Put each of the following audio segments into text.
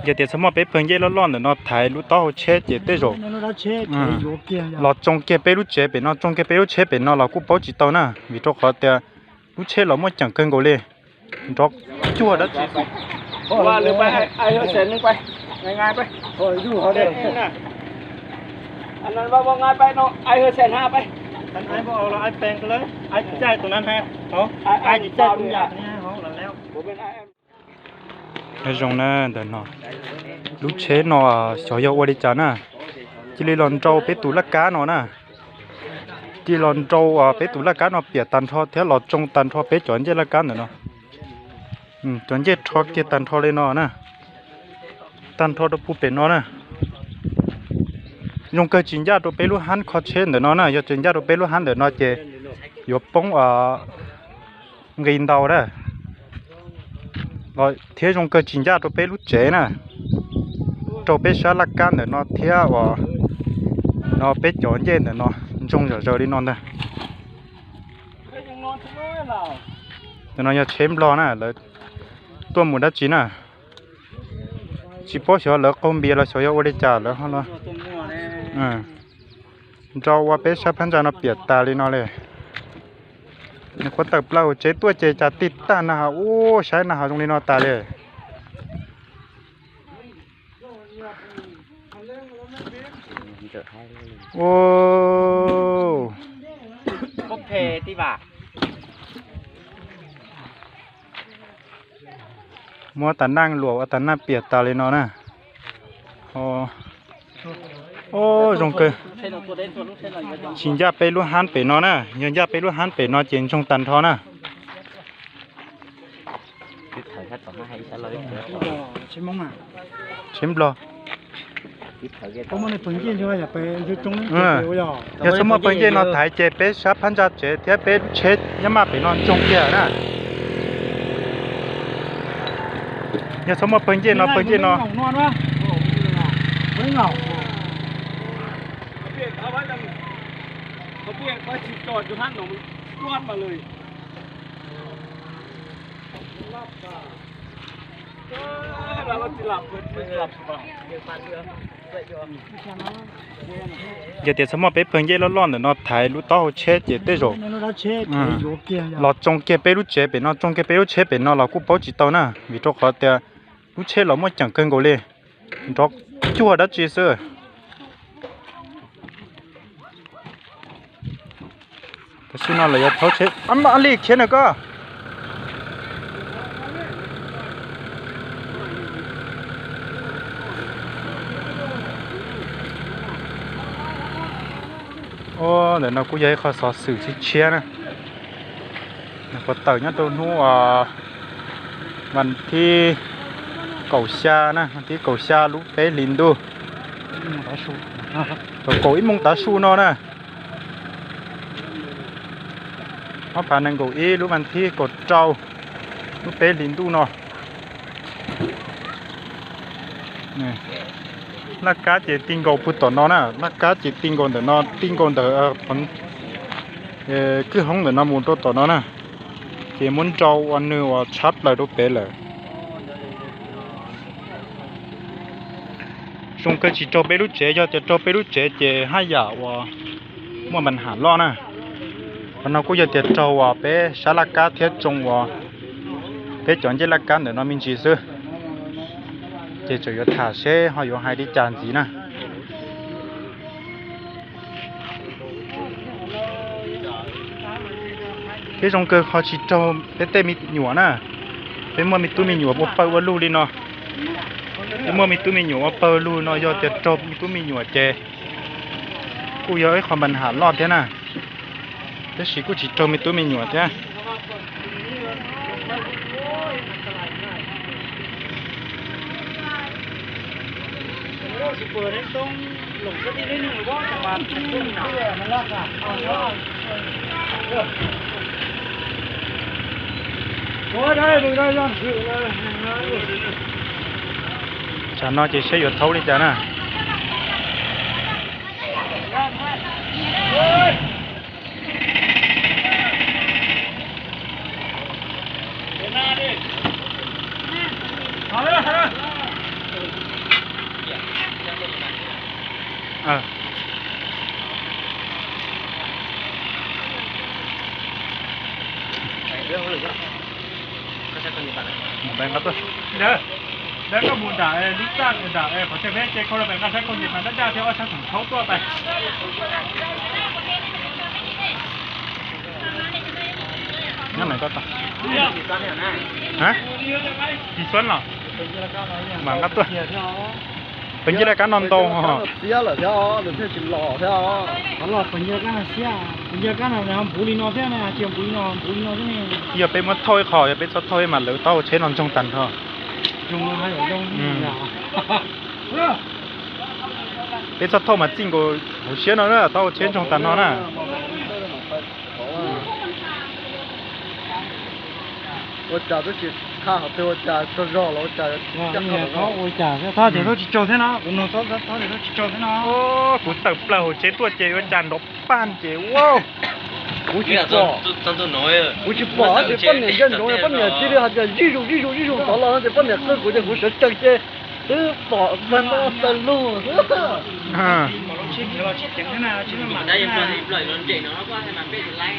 giờ thì sớm mà bé phơi dây lon để nó thái lúc tao chế chế tới rồi lọt trong cái bé lúc chế bé nó trong cái bé lúc chế bé nó là cũng bảo chỉ tao nè vì cho họ thì lúc chế là mới chẳng cân gỗ lên cho chua đó qua đượcไปai hơi xén lênไปง่ายๆไปโอ้ยดูเขาเด้อันนั้นว่าง่ายไปเนาะไอ้เฮอแสนห้าไปอันไอ้บ่เอาละไอ้แปลงไปเลยไอ้จ่ายตรงนั้นให้เขาไอ้จ่ายตรงอย่างนี้ให้เขาแล้วผมเป็นไอ้cái rồng nè để nó lúc chế nó sỏi dầu qua đi chả nè chỉ lấy lon trâu bé tủ lá cá nó nè chỉ lon trâu bé tủ lá cá nó bịa tàn thọ thế lọt trong tàn thọ bé chọn chế lá cá nữa nó chọn chế thọ cái tàn thọ lên nó nè tàn thọ đó phụ bé nó nè dùng cái chính gia đồ bé lúc hắn khó chế nữa nó nè giờ chính gia đồ bé lúc hắn để nó chế yo bông nghìn đầu đó rồi thế trong cái chính gia đồ bé lúc chế nè đồ bé xả lá cá để nó thế nó bé chọn chế để nó trong giờ đi non đây để nó chém lo nè là tôi muốn đã chín à chỉ bỏ xóa lỡ công bia là xóa ở đây trả lỡ không lo cho qua bé sắp hắn ra nó bịa ta đi nóเลยnó có tập lâu chế tua chế chả tít ta na ô sai na trong đây nó taเลยโอ้พบเพที่บ่ามัวแต่นั่งหลวงแต่นั่งเปียกตาเลยเนาะนะโอ้จงเกยชินยาไปรู้ฮันไปเนาะนะยังยาไปรู้ฮันไปเนาะเจนจงตันทอนะชิมมั้งอ่ะชิมรอผมมันเป็นเย็นใช่ไหมอย่าไปยุดตรงนี้อย่าสมมติเป็นเย็นเราถ่ายเจเป็ดชับพันจัดเจเทียเป็ดเช็ดยามาไปนอนจงเกียนะอย่าสมมติเป็นเย็นเราเป็นเย็นเรานอนวะไม่เหงาเปียกเอาไว้จังเขาเปียกไว้ฉีดจอดอยู่ท่านหนูรอดมาเลยเราจะหลับไม่หลับสบายgiờ thì sớm mà bé phơi dây lon để nó thái lúc tao chế chế tới rồi lọt trong cái bé lúc chế bé nó trong cái bé lúc chế bé nó là cũng bảo chỉ tao nè vì cho họ thì lúc chế là mới chẳng cân gỗ lên cho chua đó chị sư xin nó là tháo chế ăn mà ăn liệt chế này cơ ô để nó cũng dễ khó xử xử chia nè nó có tờ nhá tôi nuวันที่เก่าชานะวันที่เก่าชาลูกเป้ลินดูตัวโกอีมงตาชูนอนะเขาผ่านนังโกอีลูกวันที่กดเจ้าลูกเป้ลินดูนอนี่นักการเจติงโกพุทธนอนะนักการเจติงโกเดนอติงโกเดผลคือห้องเดนอมูลตัวต่อนอนะเจมุนเจ้าวันนึงว่าชัดเลยลูกเป้เลยสงก็chỉ cho bé lúc trẻ cho bé lúc trẻ hai giờ và mua mình hẳn lo nè còn nó cũng giờ tiệt trâu và bé xả lá cá thiết trồng và bé chọn cái lá cá để nó mình chỉ sư chỉ chủ yếu thả xe họ dùng hai đi chán gì nè cái trong cơ họ chỉ cho bé tê mi nhủa nè bé mua mi tu mi nhủa một bao lưu đi nó cái mua mi tu mi nhủa bao lưu nó do tiệt trâu mi tu mi nhủa chèกูเยอะความปัญหารอดเท่าน่ะแต่สิกูจิตโจมีตัวมีหนวดใช่เปิดให้ตรงหลงก็ที่ได้หนึ่งว่าประมาณครึ่งหนามันลากอ่ะเอาเนาะโอ้ได้ดูได้ยังคือเลยฉันนอนจะใช้หยดเท้าดิจ้าน่ะ một bên bắt thôi đấy có muốn đá lúc ra đá có thể vẽ chơi không là phải ngắt con gì mà nó ra theo ở sang thẳng thấu to này nó này có tao hả chỉ xuân rồi mà ngắt thôi bên kia là cá non to hả xía là theo đừng theo chìm lò theo nó là bên kia cá là xía bên kia cá là làm bù lì nó thế này chiều bù lì nó thế này giờ bên mất thôi khỏi giờ bên sót thôi mà lỡ tao chế non trong tận thôi dùng hay ở trong bên sót thôi mà chính của hồ xía nó nữa tao chế trong tận nó nè tôi trả tôi chỉ khá học tôi trả cho rõ là tôi trả chắc là nó tôi trả thôi thì tôi chỉ cho thế nào cũng nó thôi thì tôi chỉ cho thế nào ô cũng tập là hồ chế tua chế với tràn độc ban chế wow我去bỏ我去bỏ thì phân này dân rồi phân này chỉ là hạt ví dụ đó là thì phân này tôi cũng cũng sẽ chẳng chế cứ bỏ phân nó tận luôn à đây em còn lợi nó chạy nó quá thì mà biết được lại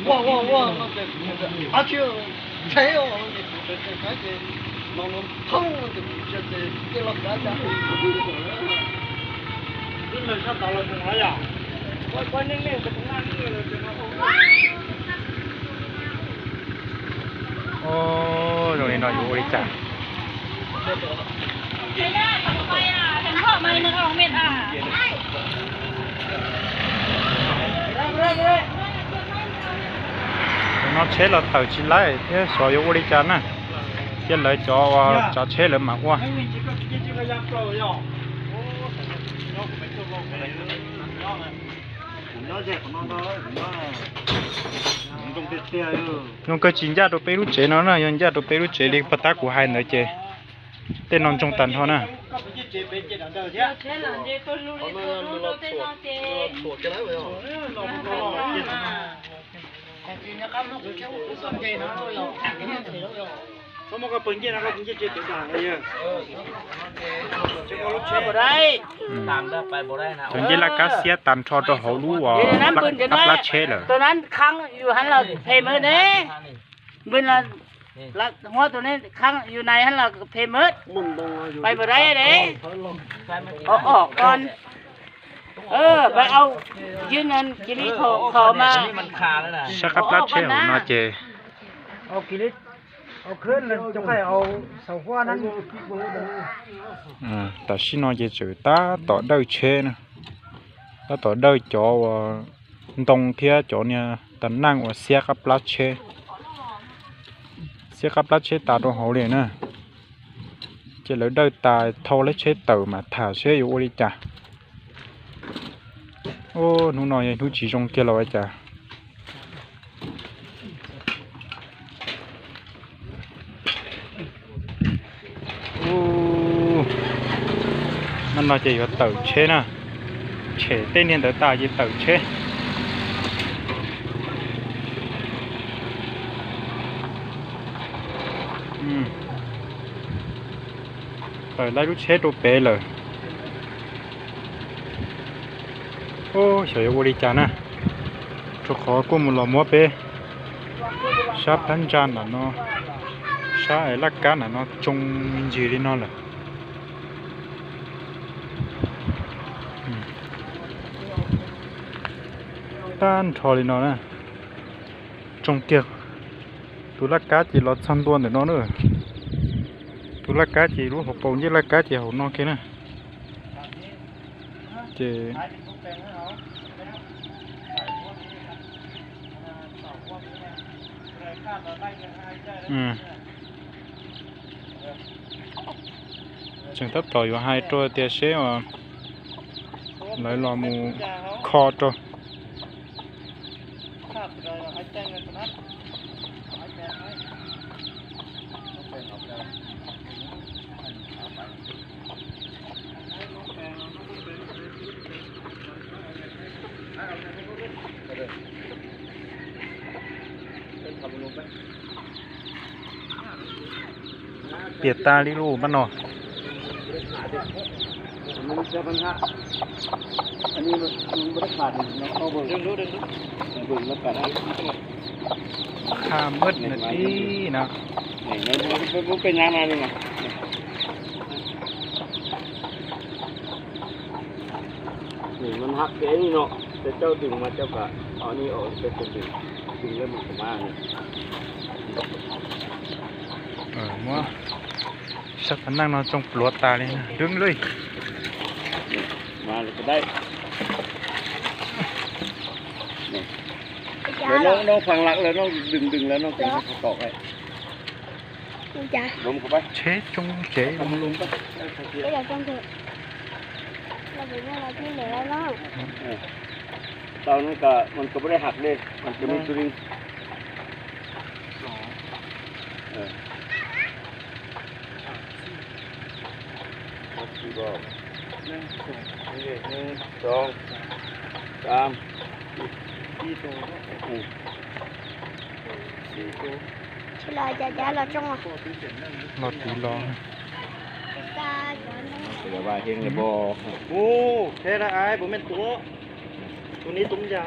wow à chưa thấy không nó thông thì cái lọc đá ra cái này sao tạo ra cùng nó à quay nhanh lên cái cũng ăn cái ô rồi nó vô đi chả nó chế là tàu chỉ lại thế所有đi chả nè cái lấy cho chế là mà qua nhưng cái chính gia đồ bê rút chế nó nè nhưng gia đồ bê rút chế đi bắt tác của hai nữa chế tên non trong tận thôi nè có một cái bình kia nó cũng chế tiểu đảng này chúng chỉ là cá xía tàn cho cho hậu lú và lá chế rồiตัวนั้นครั้งอยู่หันเราเพมเด้เป็นละหัวตัวนี้ครั้งอยู่ในหันเราเพมไปบ่ได้เด้เอาออกก่อนไปเอายืนเงินกิริขอมามันคาแล้วน่ะ ชักlá chế của nó chế เอากิริเอาขึ้นเลยจะไปเอาเสาหัวนั้น ta xin nói về chữ ta tỏ đời chế nè ta tỏ đời cho đồng kia chỗ nha ta năng và xe cắp lá chế ta đồ hậu liền nè chỉ lấy đời ta thâu lấy chế tử mà thả chế yếu đi chả ô nó nói nó chỉ trong kia rồi chả nó nói chỉ có tử chế nè chế tên hiện tới ta chỉ tử chế rồi lấy lúc chế đồ bé rồi ô trời ơi đi chán à cho khó của một lò múa bé sắp đánh chan là nó sắp ấy lắc cá là nó trông gì đi nó là tan trò đi nó nè trông kia tôi lắc cá chỉ lọt săn tuôn để nó nữa tôi lắc cá chỉ lúc học bồn với lắc cá chỉ học nó kia nè chỉ chừng tấp tỏi vào hai trôi tia xế mà lấy lò mù kho cho เปียดตาลิลูมันเนาะ มันจะปัญหาอันนี้มันไม่ได้ขาดนะเอาเบิ่งดึงดูเบิ่งแล้วกันนะ ข้ามมืดนาทีนะ นี่มันเป็นยังไงนี่ไงนี่มันหักเดี๋ยวนี้เนาะแต่เจ้าดึงมาเจ้าก็เอานี่ออกเป็นดึงแล้วมันก็มาเนี่ย มัวสักพันนั่งนอนจงปลวดตาเลยนะดึงเลย มาเลยก็ได้เดี๋ยวน้องฟังหลักแล้วน้องดึงแล้วน้องจะให้ตอกไอ้ จ้ะ ลมเข้าไป เช็ดจงเจ๊ ทำลมไป ก็อยากต้องเถอะเราเป็นอะไรที่เหลือแล้ว ตอนนั้นก็มันก็ไม่ได้หักเลยมันจะมีตัวนึงสี่บอก1 2 3 4ตัว4ตัว ที่เราจะย้ายเราจ้องอ่ะ รอตีรอ ตาย้อนนะ เดี๋ยวว่าเฮงเลยบอ โอ้แค่ละอายผมเป็นตัวนี้ตุ้มยา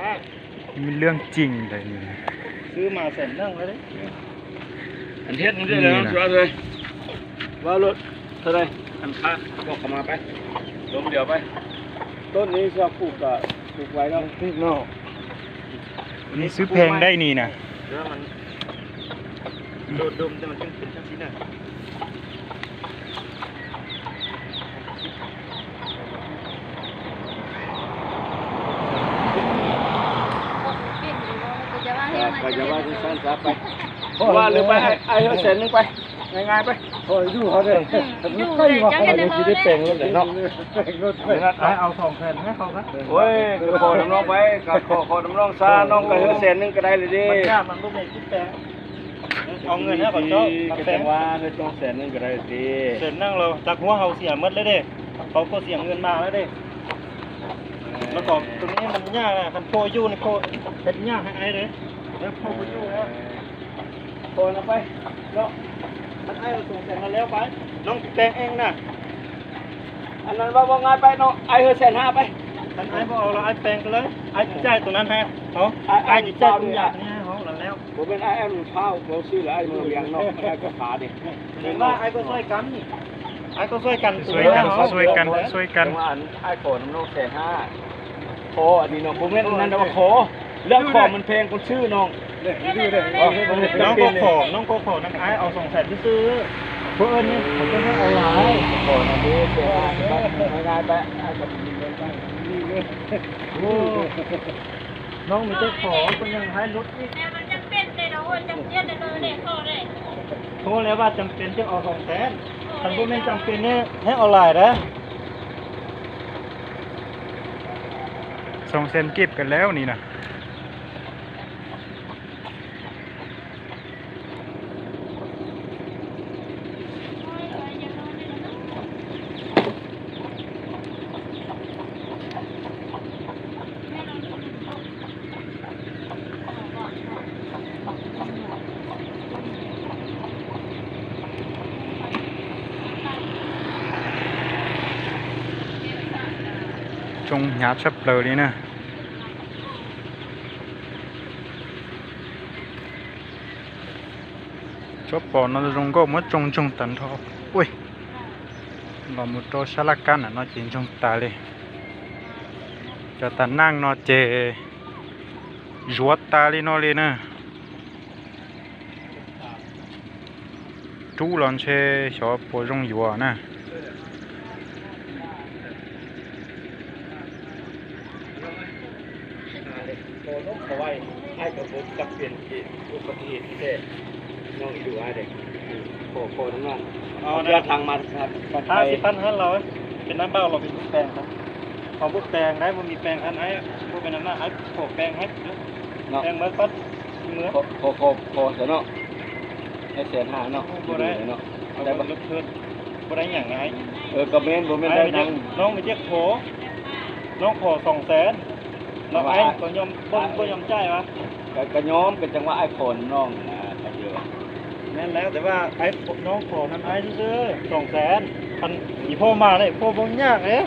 มีเรื่องจริงเลยนี่ ซื้อมาแสนนั่งเลย อันเทียนนี่ได้เลยนะเลยว่ารถเท่าไรอันค่าบอกเข้ามาไปลมเดี๋ยวไป ต้นนี้ชอบปลูกกับปลูกไว้แล้วนี่เนาะ นี่ซื้อแพงได้นี่นะ แล้วมันโดดดมแต่มันเป็นชั้นชิ้นน่ะ ก็จะว่าที่สั้นซับไปว่าหรือไปไอ้เส้นนึงไปง่ายๆไปโอ้ยดูเขาเลยไม่ค่อยว่าเขาเลยจะได้แปลงรถเลยเนาะแปลงรถไป เอา2 แผ่นให้เขาครับ โอ้ยก็ขอน้องไปก็ขอน้องซาน้องก็เส้นนึงก็ได้เลยดิ มันยากมันลูกเมฆคิดแปลงเอาเงินให้ก่อนเจ้า ก็ แปล แต่ ง ว่าเฮ้ยต้องเส้นนึงก็ได้ดิ เสร็จนั่งเราจากหัวเขาเสียหมดเลยเด้เขาก็เสียเงินมาแล้วเด้แล้วก็ตรงนี้มันยากนะคันโพยู่นี่โพเป็นยากให้ไอ้เลยแล้วโพยู่แล้ว โอนเอาไปเนาะ มันไอ้เราส่งแต่มาแล้วไปน้องแปลงเองนะ อันนั้นว่าง่ายไปเนาะไอ้เส้น5ไป ท่านไอ้บอกเอาเราไอ้แปลงกันเลยไอ้จ่ายตรงนั้นให้เขาไอ้จ่ายตรงอย่างนี้ให้เขาแล้ว ผมเป็นไอ้แอมเผาเราซื้อแล้วไอ้มือเลี้ยงเนาะไอ้ก็ขาดิ เห็นว่าไอ้ก็ช่วยกันนี่ไอ้ก็ช่วยกัน ช่วยกันช่วยกันช่วยกัน ว่าไอ้ขอน้ำนกแสนห้าขออันนี้เนาะผมเล่นนั่นว่าขอเรื่องขอมันแพงคนชื่อน้อง น้องก็ขอน้องไอ้เอา2 แสนซื้อเพื่อนนี่ผมจะให้เอาหลาย ขออันนี้แสนห้าง่ายไปไอ้ก็ดีเลยไปนี่เลย น้องมีแต่ขอคนยังให้รถนี่ แต่มันจำเป็นเลยเราจำเป็นเลยเนี่ยพอเลย โทรแล้วว่าจำเป็นจะเอา2 แสนท่านผู้ไม่จำเป็นเนี่ยให้เอาหลายนะ 2 เซนเก็บกันแล้วนี่นะจงหยาบชับเลยนี่นะชอบปอนนรงก็มัดจงตันทออุ้ยเรามุดโตชะลักกันอ่ะนอจินจงตาเลยจะตันนั่งนอเจจวดตาเลยนอเลยนะจูหลอนเชชอบปวดจงอยู่อ่ะนะขอน้องขอไว้ไอ้ก็ผมจับเปลี่ยนอุบัติเหตุที่แท้น้องดูไอ้เด็กขอน้องเอาเดินทางมาครับ 50,000ให้เราเป็นน้ำเบ้าเราเป็นแปลงครับของพวกแปลงได้มันมีแปลงอันไอ้พวกเป็นน้ำหน้าไอ้ขอแปลงให้แปลงเมื่อปัดเมื่อ ขอเถอะเนาะให้แสนห้าเนาะ บ่ได้ เนาะ ได้บ่ลึกขึ้นบ่ได้อย่างไร ก็เมนบ่เมนได้นัง น้องไม่เรียกขอน้องขอ2 แสนเราไอ้ก็ยอมบ่ยอมจ่ายวะ ก็ย้อมเป็นจังหวะไอ้คนน้องนะก็เยอะ แม่ นั่นแล้วแต่ว่าไอ้น้องขอนั้นไอ้ซื้อ200,000คันอีพ่อมาเลยพ่อบ่ยากเด้